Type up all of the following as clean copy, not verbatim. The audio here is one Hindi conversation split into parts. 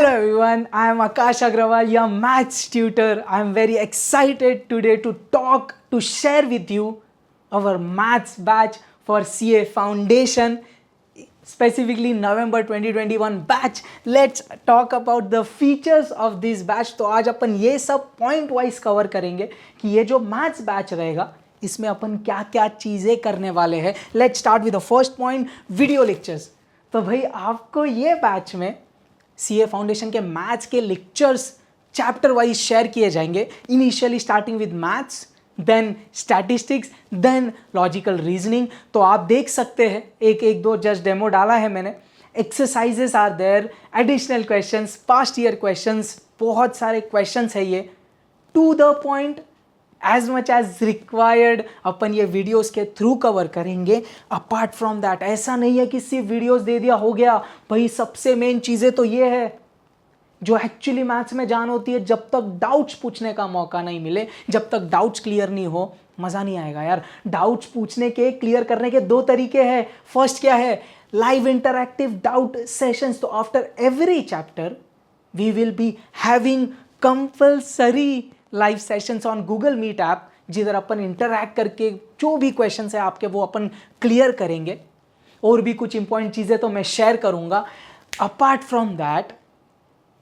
Hello everyone, I am Akash Agrawal, your maths tutor. I am very excited today to share with you our maths batch for CA Foundation, specifically November 2021 batch. Let's talk about the features of this batch. तो आज अपन ये सब पॉइंट वाइज कवर करेंगे कि ये जो मैथ्स बैच रहेगा इसमें अपन क्या क्या चीज़ें करने वाले हैं. Let's start with the first point, video lectures. तो भाई आपको ये बैच में सीए फाउंडेशन के मैथ्स के लेक्चर्स चैप्टर वाइज शेयर किए जाएंगे. Initially starting with maths, then statistics, then logical reasoning. तो आप देख सकते हैं एक दो जस्ट डेमो डाला है मैंने. Exercises are there, additional questions, past year questions, बहुत सारे क्वेश्चंस है ये. To the point, as much as required अपन ये वीडियोस के थ्रू कवर करेंगे. अपार्ट फ्रॉम दैट ऐसा नहीं है कि सिर्फ वीडियोस दे दिया हो गया. भाई सबसे मेन चीज़ें तो ये है जो एक्चुअली मैथ्स में जान होती है. जब तक डाउट्स पूछने का मौका नहीं मिले, जब तक डाउट्स क्लियर नहीं हो, मज़ा नहीं आएगा यार. डाउट्स पूछने के, क्लियर करने के दो तरीके हैं. फर्स्ट क्या है, लाइव इंटरैक्टिव डाउट सेशंस. तो after every chapter we will be having compulsory live sessions on Google Meet app, जिधर अपन इंटरैक्ट करके जो भी क्वेश्चन है आपके वो अपन क्लियर करेंगे. और भी कुछ इंपॉर्टेंट चीज़ें तो मैं शेयर करूंगा. अपार्ट फ्रॉम दैट,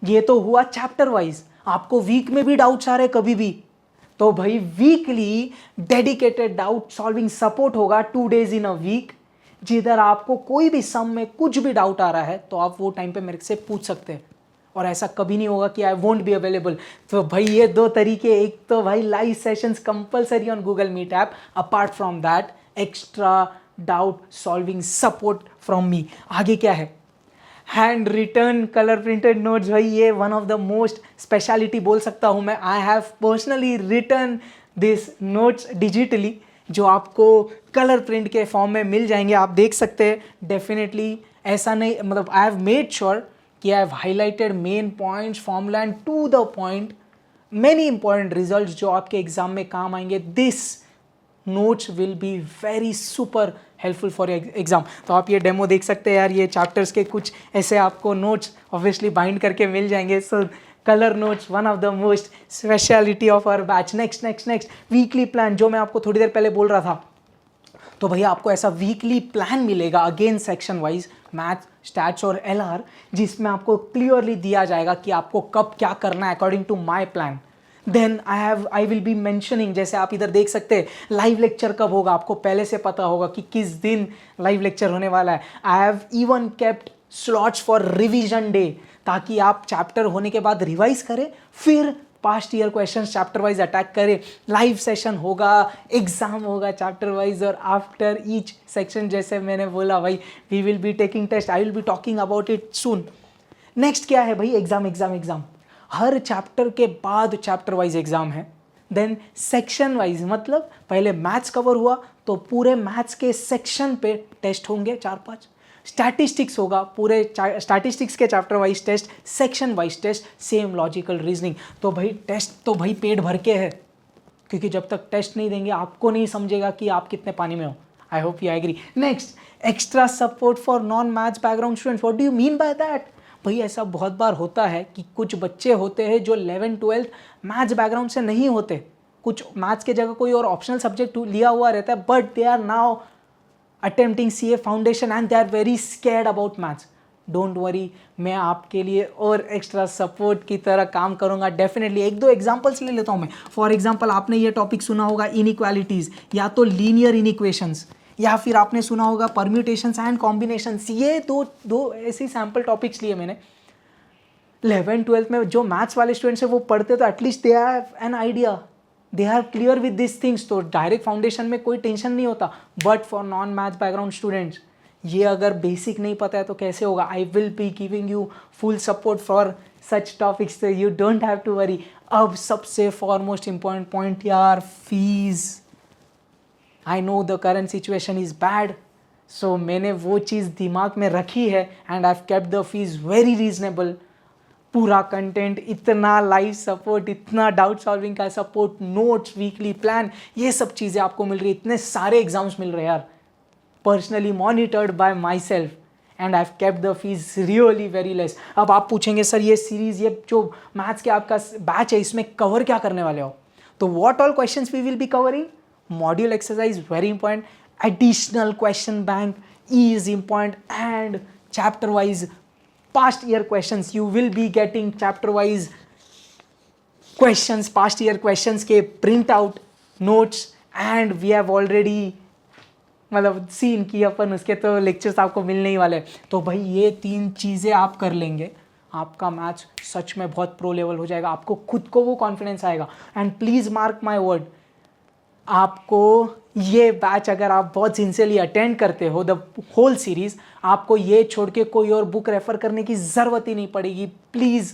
ये तो हुआ चैप्टर वाइज. आपको वीक में भी डाउट्स आ रहे कभी भी, तो भाई weekly dedicated doubt solving support होगा 2 days इन अ वीक, जिधर आपको कोई भी सम में कुछ भी डाउट आ रहा है तो आप वो टाइम पे मेरे से पूछ सकते हैं. और ऐसा कभी नहीं होगा कि आई वोंट बी अवेलेबल. तो भाई ये दो तरीके, एक तो भाई live sessions compulsory on Google Meet app. Apart from that extra doubt solving support from me. आगे क्या है, hand written colour printed notes. भाई ये one of the most speciality बोल सकता हूँ मैं. I have personally written this notes digitally, जो आपको कलर प्रिंट के फॉर्म में मिल जाएंगे. आप देख सकते हैं. डेफिनेटली ऐसा नहीं, मतलब आई हैव मेड श्योर कि I have highlighted main points, formula and to the point many important results जो आपके एग्जाम में काम आएंगे. This notes will be very super helpful for exam. तो आप ये डेमो देख सकते हैं यार. ये चैप्टर्स के कुछ ऐसे आपको नोट्स ऑब्वियसली बाइंड करके मिल जाएंगे. So colour notes one of the most speciality of our batch. Next weekly plan, जो मैं आपको थोड़ी देर पहले बोल रहा था. तो भैया आपको ऐसा वीकली प्लान मिलेगा, again section wise, math, stats और एलआर, जिसमें आपको क्लियरली दिया जाएगा कि आपको कब क्या करना है according to my plan. Then I will be mentioning, जैसे आप इधर देख सकते हैं, लाइव लेक्चर कब होगा आपको पहले से पता होगा कि किस दिन लाइव लेक्चर होने वाला है. I have even kept slots for revision day, ताकि आप चैप्टर होने के बाद रिवाइज करें, फिर past year questions chapter wise attack करें. लाइव सेशन होगा, एग्जाम होगा चैप्टर वाइज, और आफ्टर ईच सेक्शन जैसे मैंने बोला भाई we will be taking test. I will be talking about it soon. Next क्या है भाई, एग्जाम. हर चैप्टर के बाद चैप्टर वाइज एग्जाम है. देन सेक्शन वाइज, मतलब पहले मैथ्स कवर हुआ तो पूरे मैथ्स के सेक्शन पे टेस्ट होंगे 4-5. स्टैटिस्टिक्स होगा, पूरे स्टैटिस्टिक्स के chapter wise test, section wise test, same logical reasoning. तो भाई टेस्ट तो भाई पेट भर के है, क्योंकि जब तक टेस्ट नहीं देंगे आपको नहीं समझेगा कि आप कितने पानी में हो. I hope you agree. Next, extra support for non maths background students. What do you mean by that? भाई ऐसा बहुत बार होता है कि कुछ बच्चे होते हैं जो 11th-12th मैथ्स बैकग्राउंड से नहीं होते, कुछ मैथ्स के जगह कोई और ऑप्शनल सब्जेक्ट लिया हुआ रहता है, but they are now attempting CA foundation and they are very scared about maths. Don't worry, मैं आपके लिए और एक्स्ट्रा सपोर्ट की तरह काम करूंगा. डेफिनेटली एक दो एग्जांपल्स ले लेता हूं मैं. फॉर एग्जांपल आपने ये टॉपिक सुना होगा इनइक्वालिटीज, या तो लीनियर इनइक्वेशंस, या फिर आपने सुना होगा परम्यूटेशंस एंड कॉम्बिनेशंस. ये दो ऐसे सैम्पल टॉपिक्स लिए मैंने. 11th-12th में जो मैथ्स वाले स्टूडेंट्स हैं वो पढ़ते तो at least they have an idea, they are clear with this things. तो डायरेक्ट फाउंडेशन में कोई टेंशन नहीं होता. But for non maths background students, ये अगर बेसिक नहीं पता है तो कैसे होगा. I will be giving you full support for such topics, तो you don't have to worry. अब सबसे फॉरमोस्ट इम्पॉर्टेंट पॉइंट यार, fees. I know the current situation is bad, so मैंने वो चीज़ दिमाग में रखी है and I have kept the fees very reasonable. पूरा कंटेंट, इतना लाइव सपोर्ट, इतना डाउट सॉल्विंग का सपोर्ट, नोट्स, वीकली प्लान, ये सब चीज़ें आपको मिल रही है. इतने सारे एग्जाम्स मिल रहे हैं यार, personally monitored by my self. And I have kept the fees really very less. अब आप पूछेंगे सर ये सीरीज, ये जो मैथ्स के आपका बैच है, इसमें कवर क्या करने वाले हो? तो what all questions we will be covering? Module exercise very important, additional question bank is important, and chapter wise past year questions. You will be getting chapter wise questions, past year questions के print out notes, and we have already मतलब सीन कि अपन उसके तो लेक्चर्स आपको मिलने ही वाले हैं. तो भाई ये 3 चीज़ें आप कर लेंगे, आपका मैथ्स सच में बहुत प्रो लेवल हो जाएगा. आपको खुद को वो कॉन्फिडेंस आएगा. And please mark my word, आपको ये बैच अगर आप बहुत सिंसियरली अटेंड करते हो द होल सीरीज, आपको ये छोड़ के कोई और बुक रेफर करने की ज़रूरत ही नहीं पड़ेगी. Please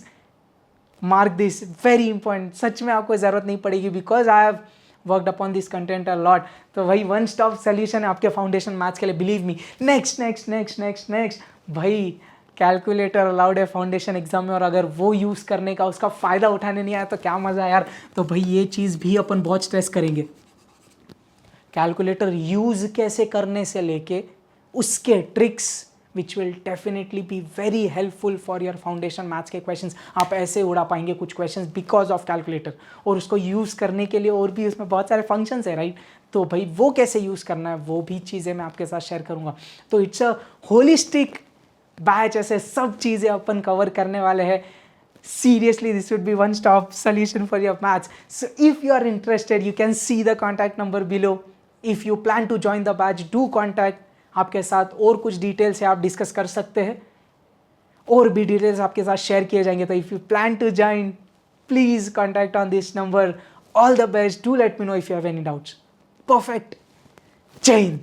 mark this, very important. सच में आपको ज़रूरत नहीं पड़ेगी, because I have worked upon this content a lot. तो भाई वन स्टॉप सोल्यूशन है आपके फाउंडेशन मैथ्स के लिए, believe me. Next next next next next भाई कैलकुलेटर अलाउड है फाउंडेशन एग्जाम में, और अगर वो यूज़ करने का उसका फ़ायदा उठाने नहीं आया तो क्या मज़ा यार. तो भाई ये चीज़ भी अपन बहुत स्ट्रेस करेंगे. कैलकुलेटर यूज़ कैसे करने से लेके उसके tricks which will definitely be very helpful for your foundation maths के क्वेश्चंस. आप ऐसे उड़ा पाएंगे कुछ क्वेश्चंस बिकॉज ऑफ कैलकुलेटर. और उसको यूज़ करने के लिए और भी उसमें बहुत सारे फंक्शंस है, राइट. तो भाई वो कैसे यूज़ करना है वो भी चीज़ें मैं आपके साथ शेयर करूँगा. तो इट्स अ होलिस्टिक बैच, ऐसे सब चीज़ें अपन कवर करने वाले हैं. Seriously, this would be one stop solution for your maths. So if you are interested, you can see the contact number below. If you plan to join the batch, do contact. आपके साथ और कुछ डिटेल्स है आप डिस्कस कर सकते हैं, और भी डिटेल्स आपके साथ शेयर किए जाएंगे. तो if you plan to join, please contact on this number. All the best. Do let me know if you have any doubts. Perfect. जय हिंद.